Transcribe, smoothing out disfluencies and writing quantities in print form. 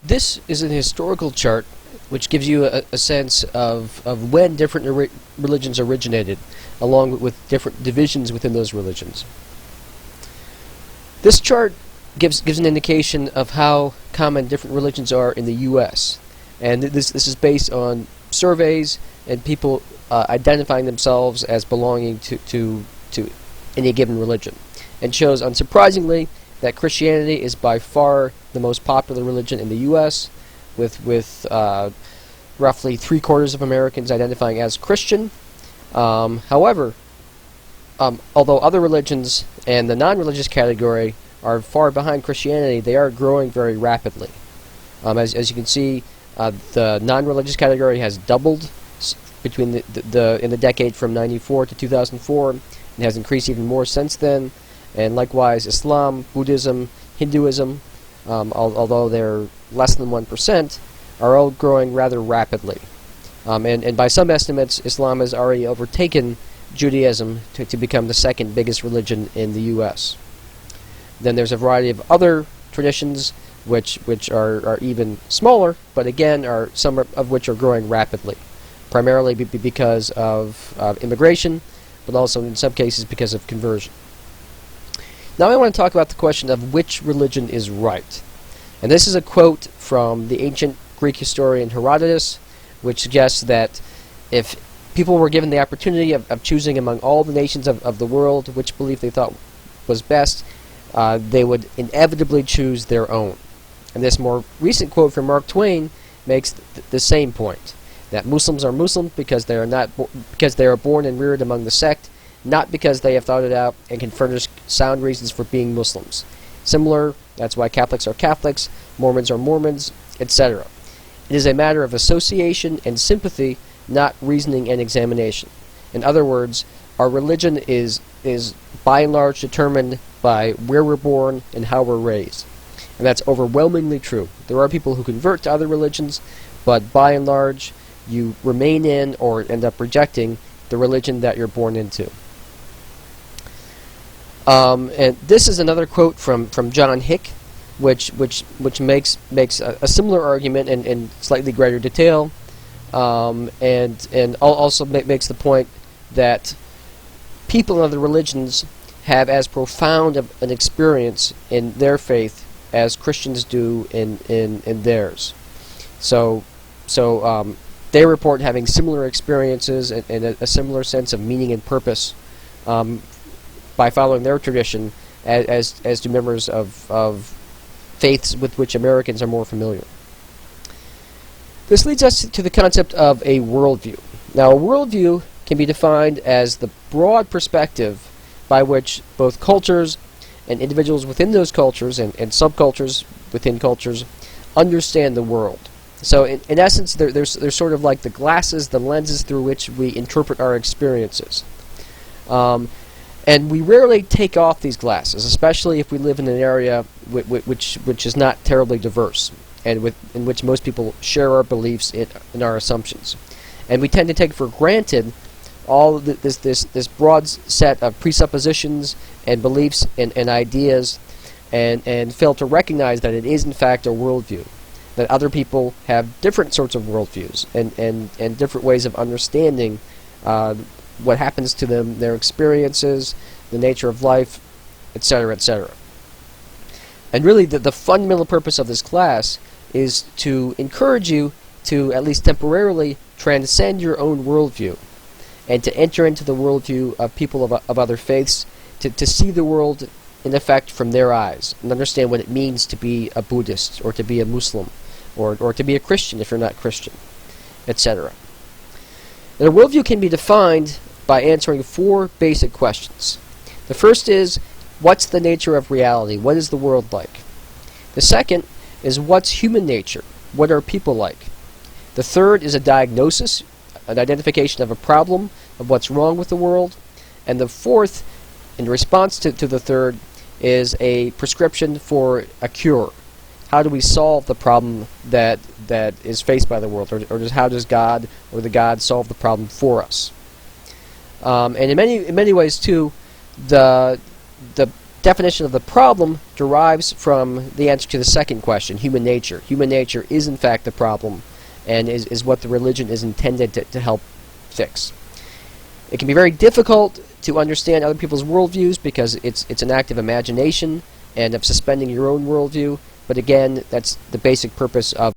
This is an historical chart which gives you a sense of when different religions originated, along with different divisions within those religions. This chart gives an indication of how common different religions are in the U.S. And this is based on surveys and people identifying themselves as belonging to any given religion, and shows, unsurprisingly, that Christianity is by far the most popular religion in the U.S., with roughly 3/4 of Americans identifying as Christian. However, although other religions and the non-religious category are far behind Christianity, they are growing very rapidly. As you can see, the non-religious category has doubled between in the decade from '94 to 2004, and has increased even more since then. And likewise, Islam, Buddhism, Hinduism, although they're less than 1%, are all growing rather rapidly. And by some estimates, Islam has already overtaken Judaism to become the second biggest religion in the U.S. Then there's a variety of other traditions which are even smaller, but again, are some of which are growing rapidly, primarily because of immigration, but also in some cases because of conversion. Now I want to talk about the question of which religion is right. And this is a quote from the ancient Greek historian Herodotus, which suggests that if people were given the opportunity of choosing among all the nations of the world which belief they thought was best, they would inevitably choose their own. And this more recent quote from Mark Twain makes the same point, that Muslims are Muslim because they are born and reared among the sect, not because they have thought it out and can furnish sound reasons for being Muslims. Similar, that's why Catholics are Catholics, Mormons are Mormons, etc. It is a matter of association and sympathy, not reasoning and examination. In other words, our religion is by and large determined by where we're born and how we're raised. And that's overwhelmingly true. There are people who convert to other religions, but by and large, you remain in or end up rejecting the religion that you're born into. And this is another quote from John Hick, which makes a similar argument in slightly greater detail, and also makes the point that people in other religions have as profound of an experience in their faith as Christians do in theirs. So they report having similar experiences and a similar sense of meaning and purpose by following their tradition as do members of faiths with which Americans are more familiar. This leads us to the concept of a worldview. Now, a worldview can be defined as the broad perspective by which both cultures and individuals within those cultures and subcultures within cultures understand the world. So in essence, they're sort of like the glasses, the lenses through which we interpret our experiences. And we rarely take off these glasses, especially if we live in an area which is not terribly diverse, and in which most people share our beliefs and our assumptions. And we tend to take for granted all this broad set of presuppositions and beliefs and ideas, and fail to recognize that it is in fact a worldview, that other people have different sorts of worldviews and different ways of understanding what happens to them, their experiences, the nature of life, etc., etc. And really the fundamental purpose of this class is to encourage you to, at least temporarily, transcend your own worldview and to enter into the worldview of people of other faiths, to see the world in effect from their eyes and understand what it means to be a Buddhist or to be a Muslim or to be a Christian if you're not Christian, etc. And a worldview can be defined by answering 4 basic questions. The first is, what's the nature of reality? What is the world like? The second is, what's human nature? What are people like? The third is a diagnosis, an identification of a problem, of what's wrong with the world. And the fourth, in response to the third, is a prescription for a cure. How do we solve the problem that is faced by the world? Or how does God or the God solve the problem for us? And in many ways, too, the definition of the problem derives from the answer to the second question, human nature. Human nature is in fact the problem, and is what the religion is intended to help fix. It can be very difficult to understand other people's worldviews because it's an act of imagination and of suspending your own worldview, but again, that's the basic purpose of